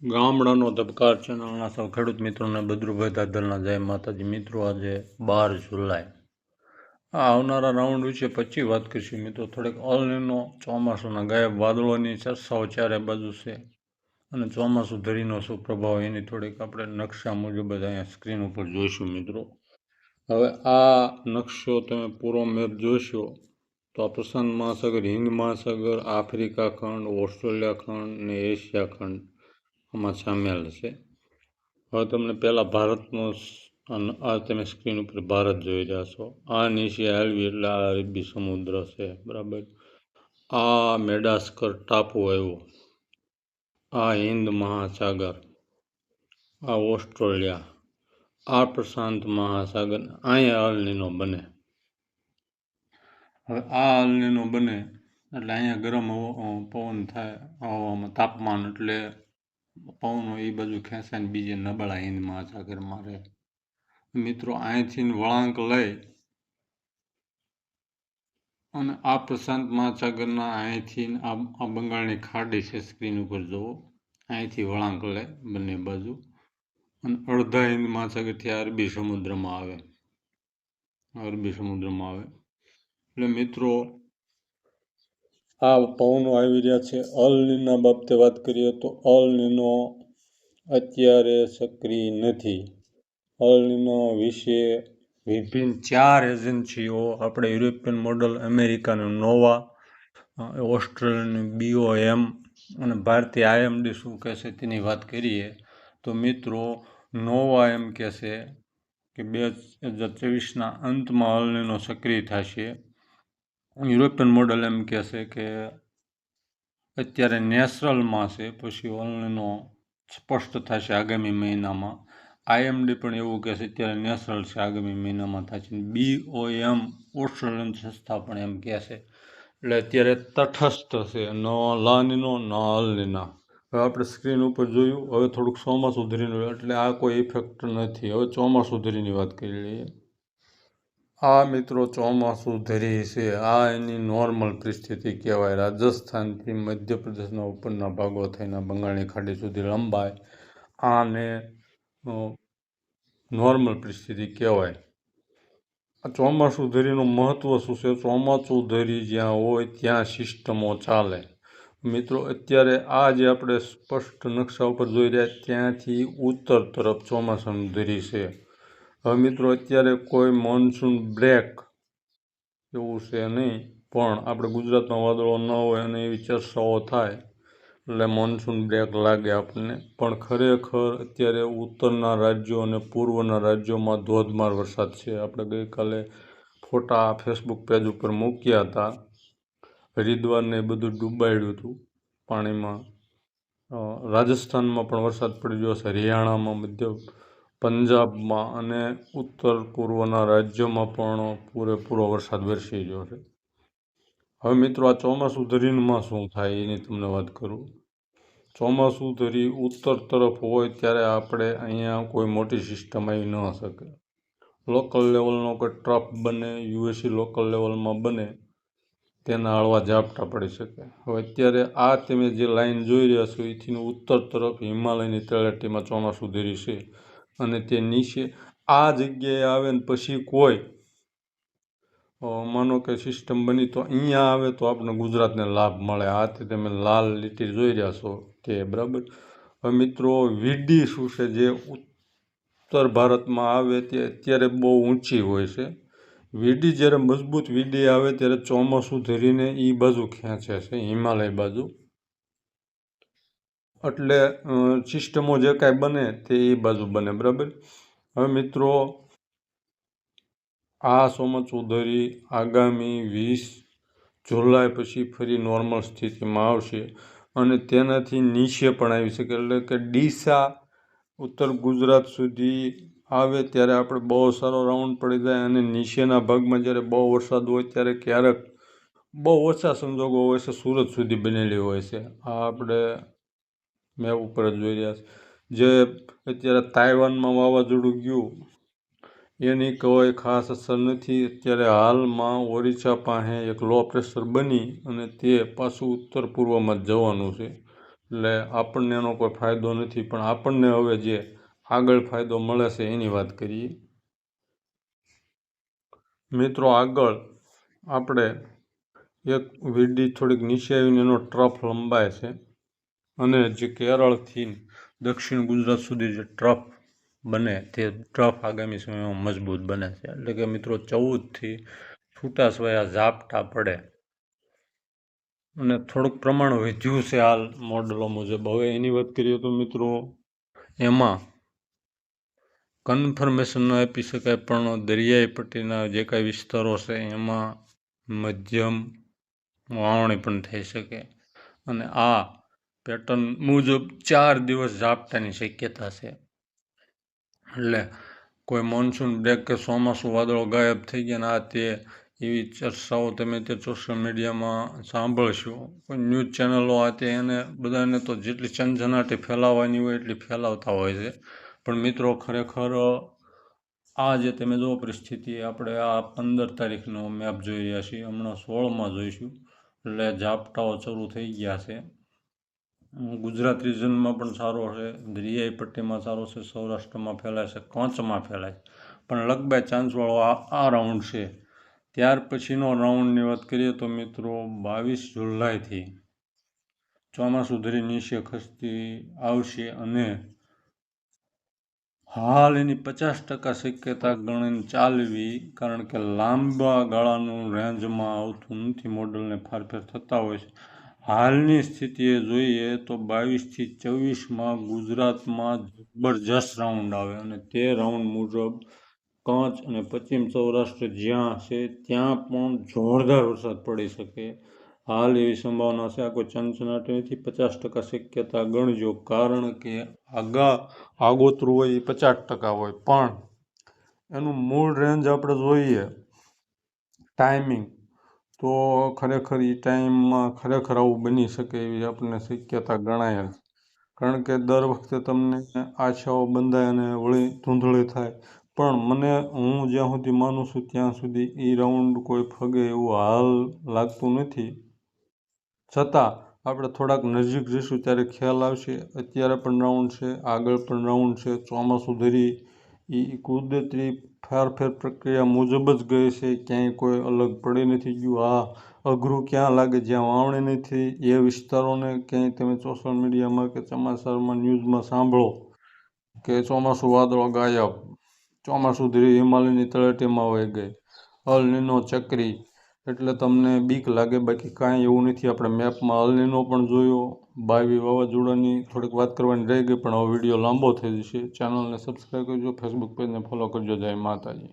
ગામડાનો ધબકાર ચેનલના સૌ ખેડૂત મિત્રોને બદ્રુભાઈ દાદરના જય માતાજી. મિત્રો આજે 12 જુલાઈ આવનારા રાઉન્ડ વિશે પછી વાત કરીશું મિત્રો. થોડીક ઓલનીનો ચોમાસુના ગાયબ વાદળોની ચર્ચાઓ ચારે બાજુ છે અને ચોમાસું ધરીનો શું પ્રભાવ એની થોડીક આપણે નકશા મુજબ જ અહીંયા સ્ક્રીન ઉપર જોઈશું મિત્રો. હવે આ નકશો તમે પૂરો મેપ જોશો તો આ પ્રશાંત મહાસાગર, હિન્દ મહાસાગર, આફ્રિકા ખંડ, ઓસ્ટ્રેલિયા ખંડ અને એશિયા ખંડ આમાં સામેલ છે. હવે તમને પહેલાં ભારતનો આ તમે સ્ક્રીન ઉપર ભારત જોઈ રહ્યા છો. આ નીચે આવેલી એટલે આ અરબી સમુદ્ર છે, બરાબર. આ મેડાસ્કર ટાપુ આવ્યો, આ હિન્દ મહાસાગર, આ ઓસ્ટ્રેલિયા, આ પ્રશાંત મહાસાગર. અહીંયા અલનીનો બને. હવે આ અલનીનો બને એટલે અહીંયા ગરમ પવન થાય, હવામાં તાપમાન એટલે પવનો એ બાજુ ખેંચાય ને બીજે નબળા હિન્દ મહાસાગરમાં રહે. મિત્રો અહીંથી વળાંક લઈ અને આ પ્રશાંત મહાસાગરના અહીંથી આ બંગાળની ખાડી છે, સ્ક્રીન ઉપર જુઓ. અહીંથી વળાંક લે બંને બાજુ અને અડધા હિન્દ મહાસાગરથી અરબી સમુદ્રમાં આવે. એટલે મિત્રો આ પવનો આવી રહ્યા છે. અલનીના બાબતે વાત કરીએ તો અલનીનો અત્યારે સક્રિય નથી. અલનીનો વિશે વિભિન્ન 4 એજન્સીઓ, આપણે યુરોપિયન મોડલ અમેરિકાનું નોવા, ઓસ્ટ્રેલિયાનું BOM અને ભારતીય IMD શું કહેશે તેની વાત કરીએ તો મિત્રો નોવા એમ કહેશે કે 2024ના અંતમાં અલનીનો સક્રિય થશે. યુરોપિયન મોડલ એમ કહેશે કે અત્યારે નેચરલમાં છે, પછી અલનીનો સ્પષ્ટ થશે આગામી મહિનામાં. IMD પણ એવું કહેશે અત્યારે નેચરલ છે, આગામી મહિનામાં થશે. BOM ઓસ્ટ્રેલિયન સંસ્થા પણ એમ કહેશે. એટલે અત્યારે તટસ્થ છે, ન લાનીનો ન અલનીના. હવે આપણે સ્ક્રીન ઉપર જોયું. હવે થોડુંક ચોમાસું ધરીનું, એટલે આ કોઈ ઇફેક્ટ નથી. હવે ચોમાસું ધરીની વાત કરી લઈએ. આ મિત્રો ચોમાસું ધરી છે. આ એની નોર્મલ પરિસ્થિતિ કહેવાય. રાજસ્થાનથી મધ્યપ્રદેશના ઉપરના ભાગો થઈને બંગાળની ખાડી સુધી લંબાય. આને નોર્મલ પરિસ્થિતિ કહેવાય. આ ચોમાસું ધરીનું મહત્ત્વ શું છે? ચોમાસું ધરી જ્યાં હોય ત્યાં સિસ્ટમો ચાલે. મિત્રો અત્યારે આ જે આપણે સ્પષ્ટ નકશા ઉપર જોઈ રહ્યા ત્યાંથી ઉત્તર તરફ ચોમાસાનું ધરી છે. હવે મિત્રો અત્યારે કોઈ મોન્સૂન બ્રેક એવું છે નહીં, પણ આપણે ગુજરાતમાં વાદળો ન હોય અને એવી ચર્ચાઓ થાય એટલે મોન્સૂન બ્રેક લાગે આપણને. પણ ખરેખર અત્યારે ઉત્તરના રાજ્યો અને પૂર્વના રાજ્યોમાં ધોધમાર વરસાદ છે. આપણે ગઈકાલે ફોટા ફેસબુક પેજ ઉપર મૂક્યા હતા. હરિદ્વારને એ બધું ડૂબાડ્યું હતું પાણીમાં. રાજસ્થાનમાં પણ વરસાદ પડી રહ્યો છે, હરિયાણામાં, મધ્ય પંજાબમાં અને ઉત્તર પૂર્વના રાજ્યોમાં પણ પૂરેપૂરો વરસાદ વરસી રહ્યો છે. હવે મિત્રો આ ચોમાસું ધરીમાં શું થાય એની તમને વાત કરું. ચોમાસું ધરી ઉત્તર તરફ હોય ત્યારે આપણે અહીંયા કોઈ મોટી સિસ્ટમ આવી ન શકે. લોકલ લેવલનો કોઈ ટ્રફ બને, યુએસી લોકલ લેવલમાં બને, તેના હળવા ઝાપટા પડી શકે. હવે અત્યારે આ તમે જે લાઈન જોઈ રહ્યા છો એથી ઉત્તર તરફ હિમાલયની તળેટીમાં ચોમાસું ધરી છે અને તે નીચે આ જગ્યાએ આવે ને પછી કોઈ માનો કે સિસ્ટમ બની તો અહીંયા આવે તો આપણે ગુજરાતને લાભ મળે. આ તે તમે લાલ લીટી જોઈ રહ્યા છો તે, બરાબર. હવે મિત્રો વીડી શું છે, જે ઉત્તર ભારતમાં આવે તે અત્યારે બહુ ઊંચી હોય છે. વીડી જ્યારે મજબૂત વીડી આવે ત્યારે ચોમાસું ધરીને એ બાજુ ખેંચે છે, હિમાલય બાજુ. એટલે સિસ્ટમો જે કાંઈ બને તે એ બાજુ બને, બરાબર. હવે મિત્રો આ ચોમાસું ધરી આગામી 20 જુલાઈ પછી ફરી નોર્મલ સ્થિતિમાં આવશે અને તેનાથી નીચે પણ આવી શકે. એટલે કે ડીસા ઉત્તર ગુજરાત સુધી આવે ત્યારે આપણે બહુ સારો રાઉન્ડ પડી જાય અને નીચેના ભાગમાં જ્યારે બહુ વરસાદ હોય ત્યારે ક્યારેક બહુ ઓછા સંજોગો હોય છે, સુરત સુધી બનેલી હોય છે. આ આપણે મેપ ઉપર જ જોઈ રહ્યા છે. જે અત્યારે તાઇવાનમાં વાવાઝોડું ગયું એની કોઈ ખાસ અસર નથી. અત્યારે હાલમાં ઓરિસ્સા પાસે એક લો પ્રેશર બની અને તે પાછું ઉત્તર પૂર્વમાં જ જવાનું છે. એટલે આપણને એનો કોઈ ફાયદો નથી, પણ આપણને હવે જે આગળ ફાયદો મળે છે એની વાત કરીએ. મિત્રો, આગળ આપણે એક વીડી થોડીક નીચે આવીને એનો ટ્રફ લંબાય છે, અને જે કેરળથી દક્ષિણ ગુજરાત સુધી જે ટ્રફ બને તે ટ્રફ આગામી સમયમાં મજબૂત બને છે. એટલે કે મિત્રો 14થી છૂટા છવાયા ઝાપટા પડે અને થોડુંક પ્રમાણ વધ્યું છે હાલ મોડલો મુજબ. હવે એની વાત કરીએ તો મિત્રો એમાં કન્ફર્મેશન ન આપી શકાય, પણ દરિયાઈ પટ્ટીના જે કાંઈ વિસ્તારો છે એમાં મધ્યમ વાવણી પણ થઈ શકે, અને આ પેટર્ન મુજબ 4 દિવસ ઝાપટાની શક્યતા છે. એટલે કોઈ મોન્સૂન બ્રેક કે ચોમાસું વાદળો ગાયબ થઈ ગયા ને આ તે એવી ચર્ચાઓ તમે તે સોશિયલ મીડિયામાં સાંભળશો. કોઈ ન્યૂઝ ચેનલો આ તે એને બધાને તો જેટલી ચંચનાટી ફેલાવવાની હોય એટલી ફેલાવતા હોય છે, પણ મિત્રો ખરેખર આ જે તમે જો પરિસ્થિતિ આપણે આ 15 તારીખનો મેપ જોઈ રહ્યા છીએ, હમણાં 16માં જોઈશું, એટલે ઝાપટાઓ શરૂ થઈ ગયા છે. ગુજરાત રિજનમાં પણ સારો છે, દરિયાઈ પટ્ટીમાં સારો છે, સૌરાષ્ટ્રમાં ફેલાય છે, કચ્છમાં ફેલાય છે, પણ લગભગ ચાન્સવાળો આ રાઉન્ડ છે. ત્યાર પછીનો રાઉન્ડની વાત કરીએ તો મિત્રો 22 જુલાઈથી ચોમાસું ધરી નીચે ખસતી આવશે, અને હાલ એની 50% શક્યતા ગણીને ચાલવી, કારણ કે લાંબા ગાળાનું રેન્જમાં આવતું નથી, મોડલને ફારફેર થતા હોય છે. હાલની સ્થિતિએ જોઈએ તો 22થી 24માં ગુજરાતમાં જબરજસ્ત રાઉન્ડ આવે, અને તે રાઉન્ડ મુજબ કચ્છ અને પશ્ચિમ સૌરાષ્ટ્ર જ્યાં છે ત્યાં પણ જોરદાર વરસાદ પડી શકે. હાલ એવી સંભાવના છે, આ કોઈ ચંચનાટી નથી, 50% શક્યતા ગણજો, કારણ કે આગોતરું હોય એ 50% હોય, પણ એનું મૂળ રેન્જ આપણે જોઈએ ટાઈમિંગ તો ખરેખર એ ટાઈમમાં ખરેખર આવું બની શકે એવી આપણને શક્યતા ગણાય, કારણ કે દર વખતે તમને આશાઓ બંધાય અને વળી ધૂંધળી થાય. પણ હું જ્યાં સુધી માનું છું ત્યાં સુધી એ રાઉન્ડ કોઈ ફગે એવું હાલ લાગતું નથી. છતાં આપણે થોડાક નજીક જઈશું ત્યારે ખ્યાલ આવશે. અત્યારે પણ રાઉન્ડ છે, આગળ પણ રાઉન્ડ છે. ચોમાસું ધરી એ કુદરતી ફેરફેર પ્રક્રિયા મુજબ જ ગઈ છે, ક્યાંય કોઈ અલગ પડી નથી ગયું. અઘરું ક્યાં લાગે, જ્યાં વાવણી નથી એ વિસ્તારોને ક્યાંય તમે સોશિયલ મીડિયામાં કે સમાચારમાં ન્યૂઝમાં સાંભળો કે ચોમાસું વાદળો ગાયબ, ચોમાસું ધીરે હિમાલયની તળેટીમાં વહી ગઈ, અલ નીનો ચક્રી, એટલે તમને બીક લાગે, બાકી કાંઈ એવું નથી. આપણે મેપમાં અલ નીનો પણ જોયો, 22 વાવાઝોડાની થોડીક વાત કરવાની રહી ગઈ, પણ હવે વિડીયો લાંબો થઈ જશે. ચેનલને સબસ્ક્રાઈબ કરજો, ફેસબુક પેજને ફોલો કરજો. જય માતાજી.